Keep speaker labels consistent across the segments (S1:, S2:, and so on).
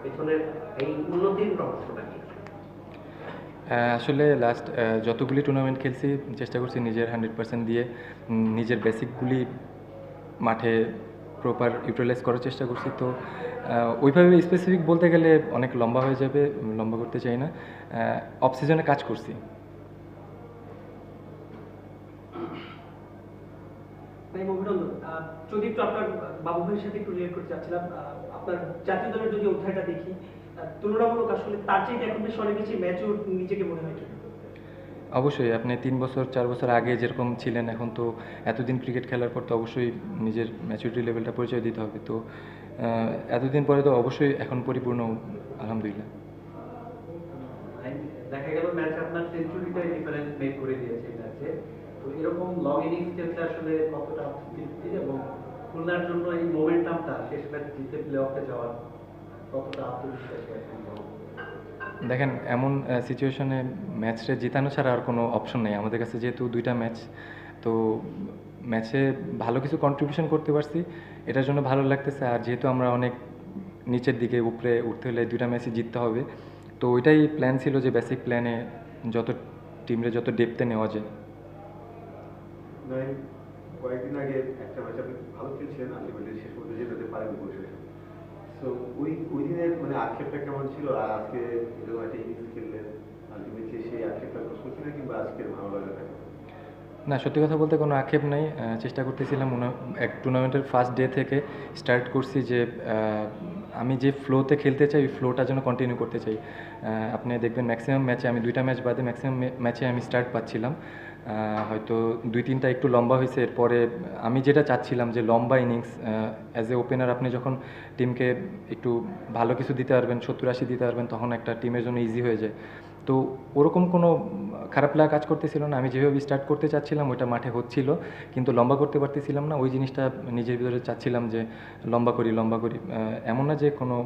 S1: পেছনের এই উন্নতির রহস্যটা কি?
S2: আসলে লাস্ট যতগুলি টুর্নামেন্ট খেলছি চেষ্টা করছি নিজের 100% দিয়ে নিজের বেসিকগুলি মাঠে প্রপার ইউটিলাইজ করার চেষ্টা করছি। তো ওইভাবে স্পেসিফিক বলতে গেলে অনেক লম্বা হয়ে যাবে, লম্বা করতে চাই না। অফ সিজনে কাজ করছি।
S3: অভিনন্দন। যদি একটু আপনার বাবু ভাইয়ের সাথে একটু রিলেট করতে চাচ্ছিলাম, আপনার জাতীয় দলের যদি অধ্যায়টা দেখি, তুলনামূলক আসলে তার চাইতে এখন বেশ অনেক বেশি ম্যাচিউর নিজেকে মনে হয়।
S2: অবশ্যই আপনি 3 বছর 4 বছর আগে যেরকম ছিলেন, এখন তো এতদিন ক্রিকেট খেলার পর তো অবশ্যই নিজের ম্যাচুরিটি লেভেলটা পরিচয় দিতে হবে। তো এতদিন পরে তো অবশ্যই এখন পরিপূর্ণ, আলহামদুলিল্লাহ।
S1: দেখা গেল ম্যাচে আপনার সেঞ্চুরিটাই ডিফারেন্স মেক করে দিয়েছে এই ম্যাচে। তো এরকম লং ইনিংস খেলতে আসলে কতটা তৃপ্তি, এবং খুলনার জন্য এই মোমেন্টামটা শেষ ম্যাচ জিতে প্লে অফে যাওয়ার কতটা আত্মবিশ্বাসী এখন?
S2: দেখেন, এমন সিচুয়েশনে ম্যাচটা জিতানো ছাড়া আর কোনো অপশন নেই আমাদের কাছে। যেহেতু 2টা ম্যাচ, তো ম্যাচে ভালো কিছু কন্ট্রিবিউশন করতে পারছি, এটার জন্য ভালো লাগতেছে। আর যেহেতু আমরা অনেক নিচের দিকে, উপরে উঠতে হলে 2টা ম্যাচই জিততে হবে, তো ওইটাই প্ল্যান ছিল যে বেসিক প্ল্যানে যত টিমরে যত ডেপথে নেওয়া যায়।
S4: কয়েকদিন আগে একটা ম্যাচ আপনি ভালো খেলছিলেন, আলটিমেটলি শেষ পর্যন্ত যেতে পারেনি পরিশেষে। সো ওই দিনের মানে আক্ষেপটা কেমন ছিল, আর আজকে এরকম একটা ইনিংস খেললেন, আলটিমেটলি সেই আক্ষেপটা প্রশ্ন ছিল, কিংবা আজকের ভালো লাগাটা?
S2: না, সত্যি কথা বলতে কোনো আক্ষেপ নাই। চেষ্টা করতেছিলাম এক টুর্নামেন্টের ফার্স্ট ডে থেকে স্টার্ট করছি যে আমি যে ফ্লোতে খেলতে চাই ওই ফ্লোটা যেন কন্টিনিউ করতে চাই। আপনি দেখবেন ম্যাক্সিমাম ম্যাচে, আমি 2টা ম্যাচ বাদে ম্যাক্সিমাম ম্যাচে আমি স্টার্ট পাচ্ছিলাম। হয়তো 2-3টা একটু লম্বা হয়েছে। এরপরে আমি যেটা চাচ্ছিলাম যে লম্বা ইনিংস, অ্যাজ এ ওপেনার আপনি যখন টিমকে একটু ভালো কিছু দিতে পারবেন, 70-80 দিতে পারবেন, তখন একটা টিমের জন্য ইজি হয়ে যায়। তো ওরকম কোনো খারাপ লাগা কাজ করতেছিল না। আমি যেভাবে স্টার্ট করতে চাচ্ছিলাম ওইটা মাঠে হচ্ছিল, কিন্তু লম্বা করতে পারতেছিলাম না। ওই জিনিসটা নিজের ভিতরে চাচ্ছিলাম যে লম্বা করি, লম্বা করি। এমন না যে কোনো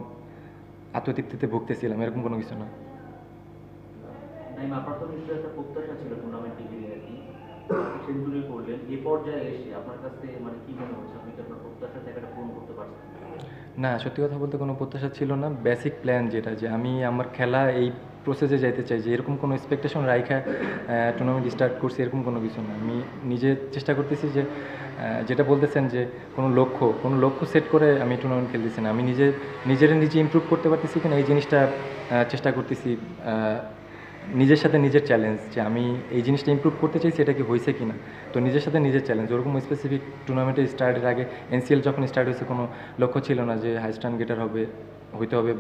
S2: আত্মতৃপ্তিতে ভুগতেছিলাম, এরকম কোনো কিছু না।
S5: আপনার তো নিশ্চয়ই একটা প্রত্যাশা ছিল টুর্নামেন্টে গিয়ে আর কি, সেঞ্চুরি করলেন, এ পর্যায়ে এসে আপনার কাছে মানে কি মনে হচ্ছে, আপনি কি আপনার প্রত্যাশার জায়গাটা পূরণ করতে পারছেন?
S2: না, সত্যি কথা বলতে কোনো প্রত্যাশা ছিল না। বেসিক প্ল্যান যেটা, যে আমি আমার খেলা এই প্রসেসে যাইতে চাই, যে এরকম কোনো এক্সপেকটেশন রাইখা টুর্নামেন্ট স্টার্ট করছি এরকম কোনো কিছু না। আমি নিজে চেষ্টা করতেছি যে যেটা বলতেছেন যে কোনো লক্ষ্য সেট করে আমি টুর্নামেন্ট খেলতেছি না। আমি নিজে ইমপ্রুভ করতে পারতেছি কিনা এই জিনিসটা চেষ্টা করতেছি। নিজের সাথে নিজের চ্যালেঞ্জ, যে আমি এই জিনিসটা ইমপ্রুভ করতে চাইছি, এটা কি হয়েছে কিনা। তো নিজের সাথে নিজের চ্যালেঞ্জ, ওরকম স্পেসিফিক টুর্নামেন্টের স্টার্টের আগে এনসিএল যখন স্টার্ট হয়েছে কোনো লক্ষ্য ছিল না যে হাইস্ট রান গেটার হইতে হবে বা